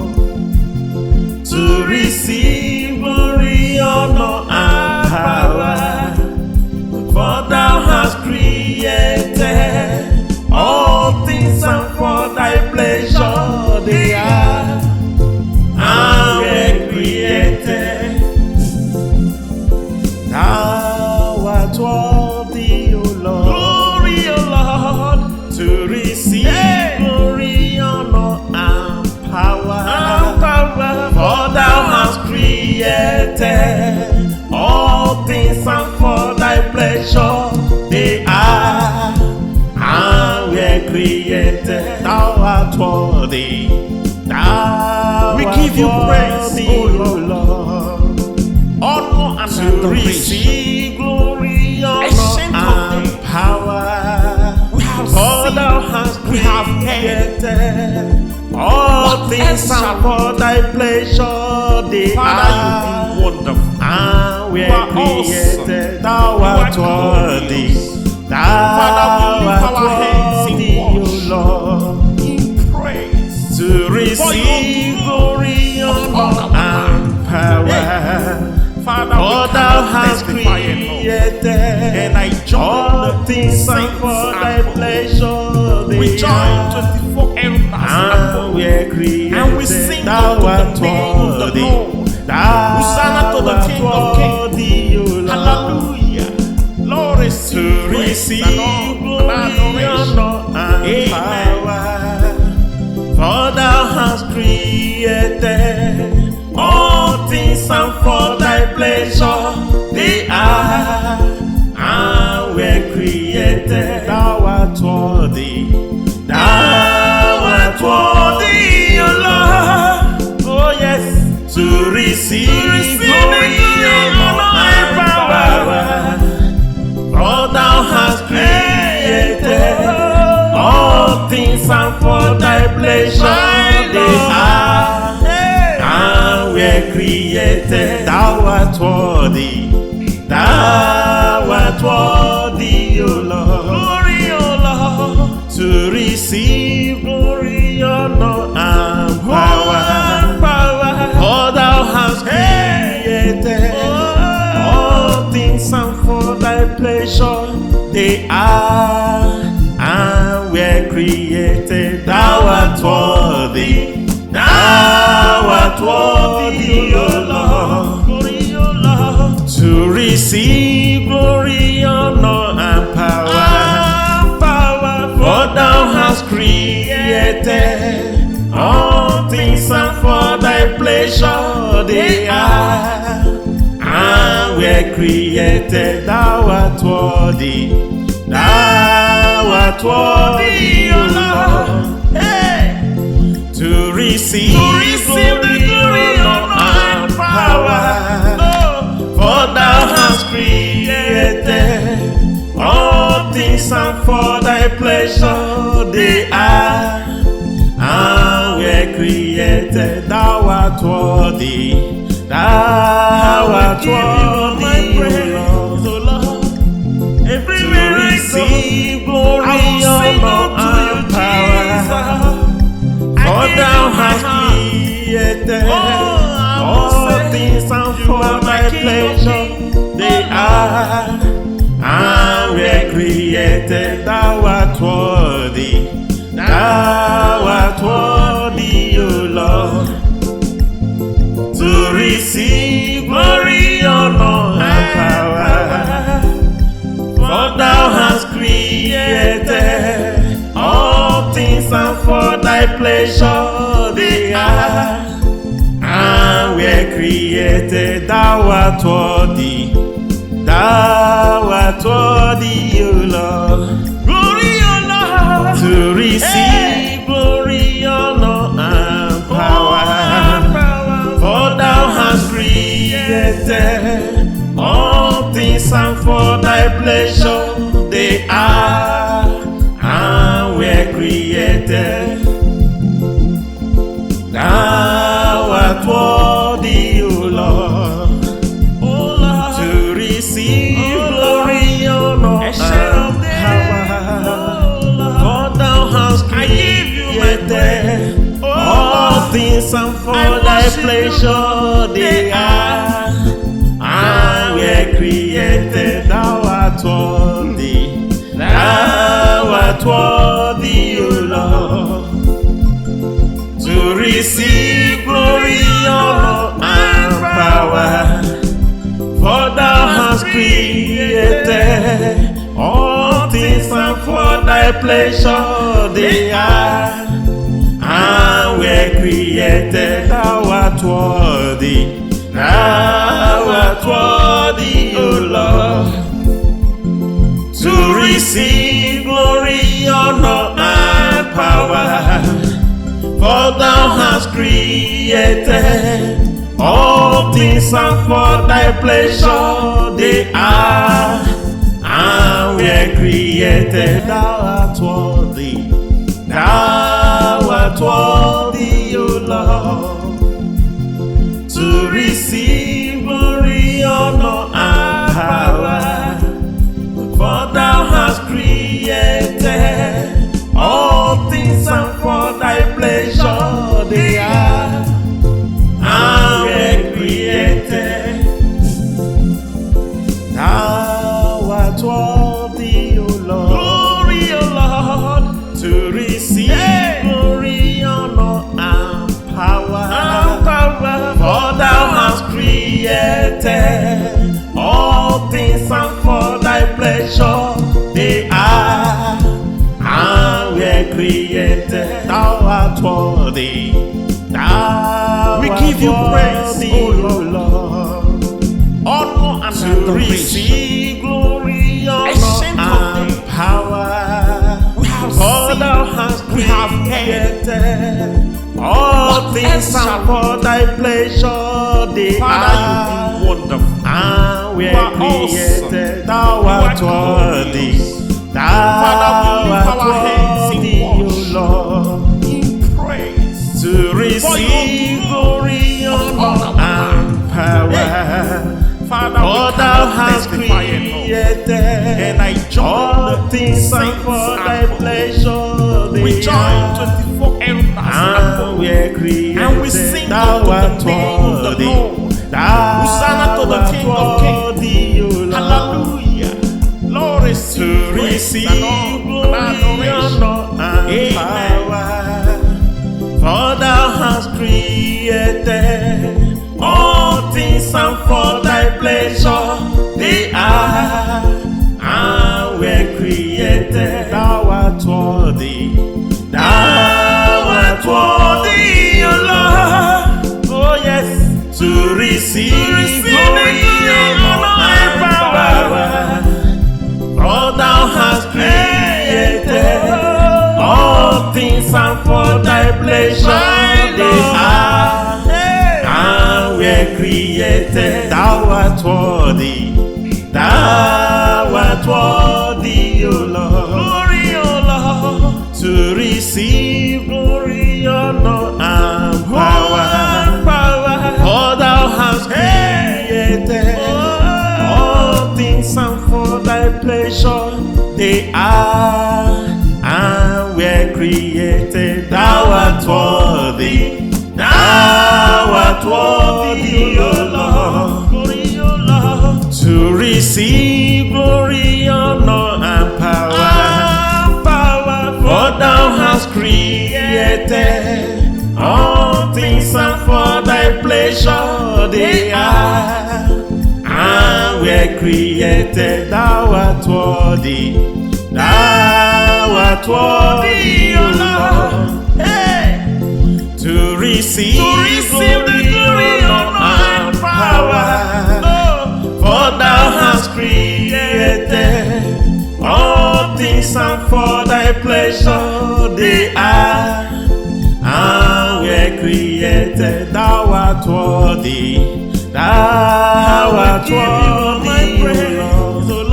To receive glory, honor, and power. For thou hast created all things, and for thy pleasure they are and were created. Thou art worthy, O Lord. Glory, O Lord. To receive glory, honor, and power. For thou hast created all things, and for thy pleasure they are and were created. Thou art worthy. Thou We art give you praise, worthy, O O Lord. Honor and To adoration. receive glory, honor, Ancient of and days. power. We have For seen, thou hast we have created all What things, else shall and for thy pleasure they Father, you've are been wonderful. and You were are awesome. created. Thou You are art worthy. glorious. Thou Father, we lift art our hands in worthy, O worship. Lord. In praise. To receive glory, honor, things and for thy pleasure they We join are. 24 elders And we are created, and we sing thou unto the art name of the worthy. Lord. Thou Hosanna to the art King of Kings. worthy, O Lord. Hallelujah. Lord, receive To praise receive and glory, adoration. honor, and Amen. power. For thou hast created all things, and for thy pleasure they are. And we're created, thou art worthy. Thou art worthy, O Lord. Oh yes, to receive glory, honor, and power. For thou hast created all things, and for thy pleasure they are. And we're created, thou art worthy. Thou art worthy, O Lord. Glory, O Lord. To receive glory, honor, and power. For thou hast created all things, and for thy pleasure they are. And we're created, thou art worthy. Thou art worthy, O Lord. Glory, O Lord. To receive glory, honor, and power. For thou hast created all things, and for thy pleasure they are. And we're created, thou art worthy. Thou art worthy, O Lord. Hey! To receive the glory, honor, and power. For thou hast created all things, and for thy pleasure they are. And we're created, thou art worthy. Thou art worthy, O Lord. Everywhere I Receive glory, I will sing honor, unto you, and power. For thou hast created all things, and for thy pleasure they are. And we're created, thou art worthy. Thou art worthy, O Lord. To receive glory, honor, and power. For thou hast created all things, and for thy pleasure they are. And we're created, thou art worthy. Thou art worthy, O Lord. Glory, O Lord. To receive glory, honor, and power. For thou hast created all things, and for thy pleasure they are. And we're created, thou art worthy, O Lord. To receive glory, honor, and power. For thou hast created all things, and for thy pleasure they are. And we're created, thou art worthy. Thou art worthy, O Lord. To receive glory, honor, and power. For thou hast created all things, and for thy pleasure they are. And we're created, thou art worthy. Thou art worthy, O Lord. To receive glory, honor, and power. For thou hast created all things, and for thy pleasure they are. And we're created, thou art worthy. Thou art worthy, O Lord. To receive glory, honor, and power. For thou hast created all things, and for thy pleasure they are. And we're created, thou art worthy, O Lord. created. All things are for thy pleasure. They are and were created. Thou art worthy. Thou We art give you praise, worthy, O O Lord. Honor and To adoration. receive glory, Ancient honor, of and days. power. We have For seen, thou hast we have heard. created. All What things else are shall for thy pleasure. They Father, are you do wonderful. and we You are are created. Thou You art are worthy. glorious. Thou Father, we lift art our hands in worthy, O worship. Lord, In praise. to receive glory, honor, and power. Father, For we thou cannot hast testify enough. created, And I join all the things are saints for and thy God. pleasure. We They join are 24 elders and and we are created. And we sing Thou unto the art name of the worthy. Lord. Thou Hosanna to the art King of Kings. worthy, O Lord. Hallelujah. Lord, receive To praise receive and all glory, and adoration. honor, and Amen. power. For thou hast created all things are for thy pleasure. They are and were created. Thou art worthy. Thou art worthy, O Lord. Oh yes, to receive glory, honor, and power. For thou hast created all things are for thy pleasure. They are and were created. Thou art worthy. Thou art worthy, O Lord. Glory, O Lord. To receive glory, honor, and power. For thou hast created all things are for thy pleasure. They are and were created. Thou art worthy. Thou art worthy, O Lord. Glory, O Lord. To receive glory, honor, and power. For thou hast created all things are for thy pleasure. They are and were created. Thou art worthy. Thou art worthy, O Lord. Hey. To receive the glory, honor, and power. For thou hast created all things are for thy pleasure. They are and were created. Thou art worthy. Thou art worthy, O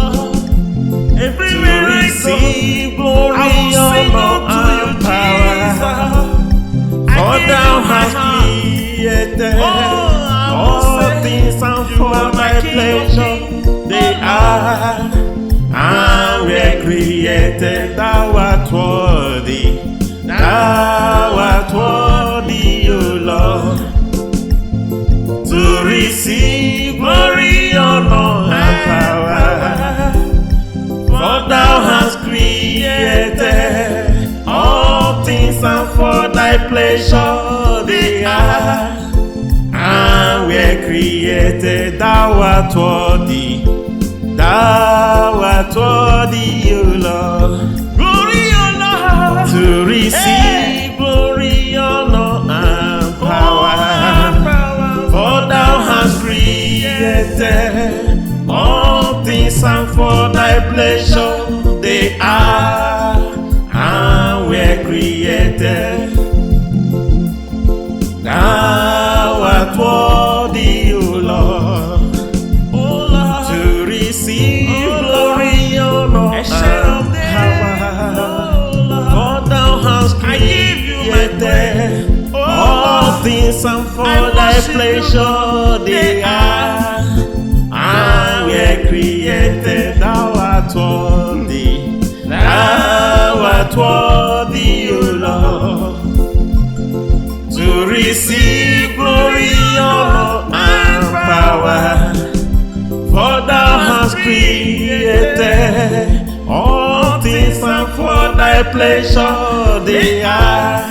Lord. To receive glory, honor, and power. For thou hast created all things are for thy pleasure. They are and were created. Thou art worthy. Thou art worthy, O Lord. To receive glory, honor, and power. For thou hast created all things are for thy pleasure. They are and were created. Thou art worthy. Thou art worthy, O Lord. Glory, O Lord. To receive glory, honor, and power. For thou hast created all things are for thy pleasure. They are and were created. Thou art worthy, O Lord. To receive glory, honor, and power. For thou hast created all things are for thy pleasure. They are and were created. Thou art worthy. Thou art worthy, O Lord. To receive glory, honor, and power. For thou hast created all things are for thy pleasure. They are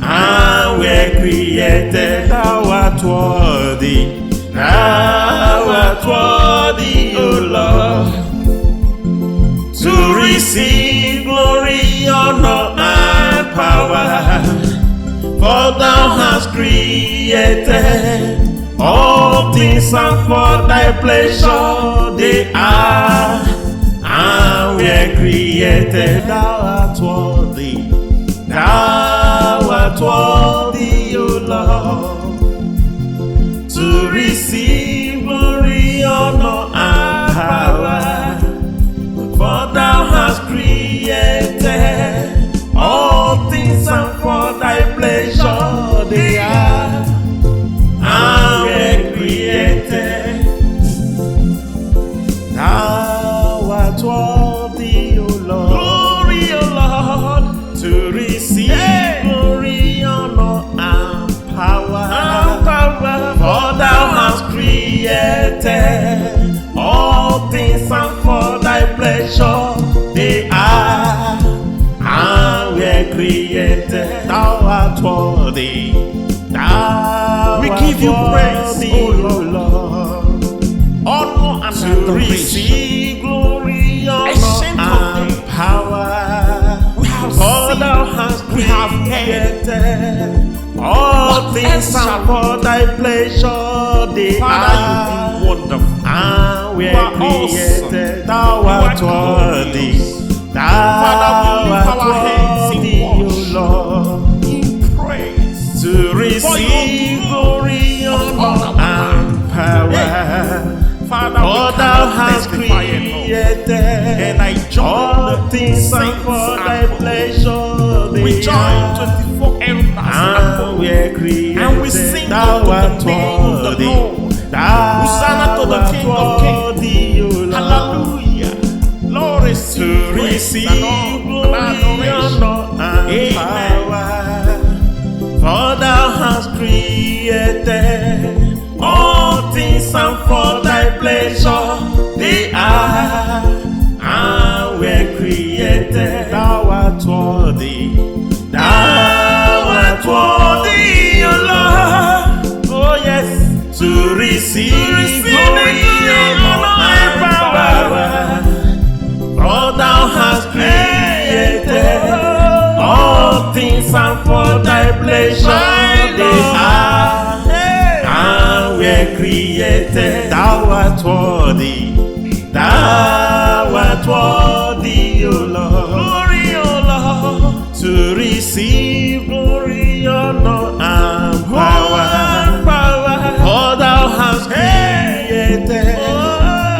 and were created. Thou art worthy. Thou art worthy, O Lord, to receive glory, honor, and power. For thou hast created all things, and for thy pleasure they are and were created. Thou art worthy, thou art worthy, O Lord, to receive glory, honor, and power. For thou hast created all things, and for thy pleasure they are and were created. Thou art worthy, O Lord, glory, O Lord, to receive glory, honor, and power. For thou hast created all things, and for thy pleasure they are and were created. Thou art worthy, thou We art give you praise, worthy, O O Lord, honor and to adoration. receive glory, honor, Ancient of and days. power. We have For seen, thou hast we have created all What things, else shall and for thy pleasure they Father, are you've been wonderful. and we You are created. Thou You art are worthy, glorious. thou Father, we lift art our hands in worthy, O worship. Lord, In praise. to receive glory, honor, and power. Father, For we thou cannot hast testify enough. created And I join all the things, and saints for and thy pleasure we they join are 24 elders and we and created. and we sing Thou unto the art name of the worthy, Lord. thou Hosanna to the art King of Kings. worthy, O Lord, Hallelujah. Lord, receive to praise receive and all glory, adoration. honor, and Amen. power. For thou hast created all things, and for thy pleasure they are and were created. Thou art worthy, thou art worthy, O Lord. Oh yes, to receive glory, honor, and power. For thou hast created all things, and for thy pleasure they are and were created. Thou art worthy, thou art worthy, O Lord, glory, O Lord, to receive glory, honor, and power. For thou hast created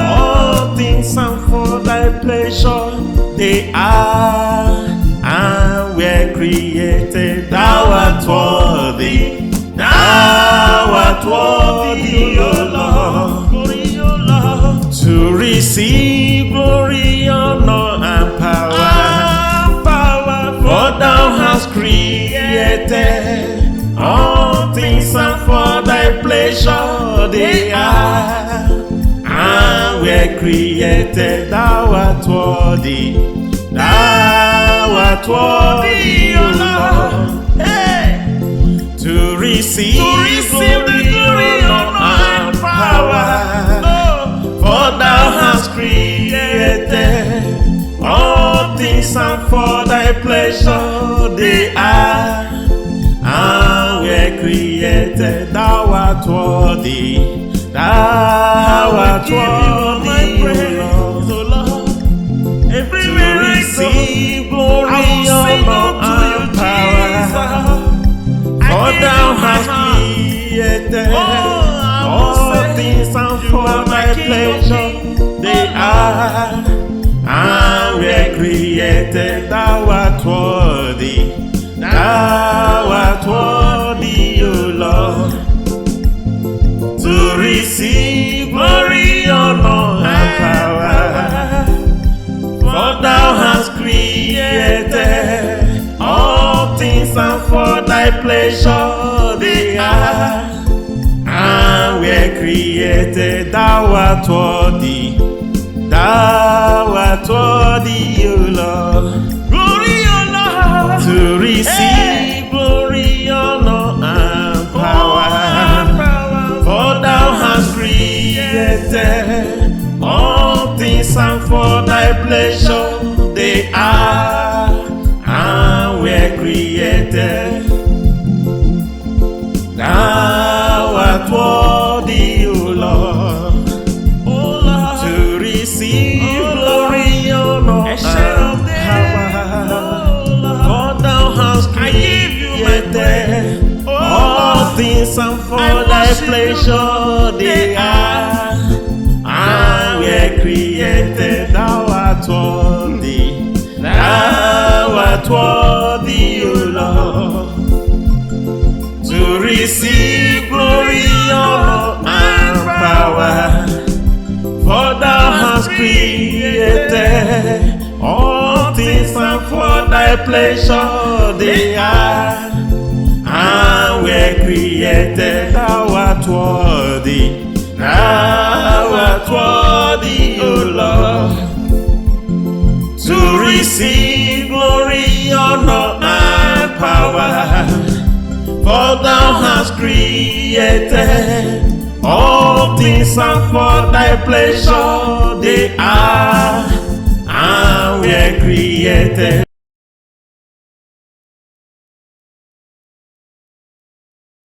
all things, and for thy pleasure they are and were created. Thou art worthy, thou art worthy, O Lord, glory, O Lord, to receive glory, honor, and power. For thou hast created all things, and for thy pleasure they are and were created. Thou art worthy, thou art worthy, O Lord, to receive the glory, honor, and power. For thou hast created all things, and for thy pleasure they are and were created. Thou art worthy, thou art worthy, O Lord, everywhere I receive glory, honor, and power. For thou hast created all things, and for thy pleasure they are and were created. Thou art worthy, thou art worthy, O Lord, to receive glory, honor, and power. For thou hast created all things, and for thy pleasure they are and were created. Thou art worthy, thou art worthy, O Lord, glory, O Lord, to receive glory, honor, and power. For thou hast pleasure they are and were created. Thou art worthy, O Lord, to receive glory, honor, and power. For thou hast created all things, and for thy pleasure they are and were created. Thou art worthy, thou art worthy, O Lord, to receive glory, honor, and power. For thou hast created all things, and for thy pleasure they are and were created. Thou art worthy, thou art worthy, O Lord, to receive glory, honor, and power. For thou hast created all things, and for thy pleasure they are and were created.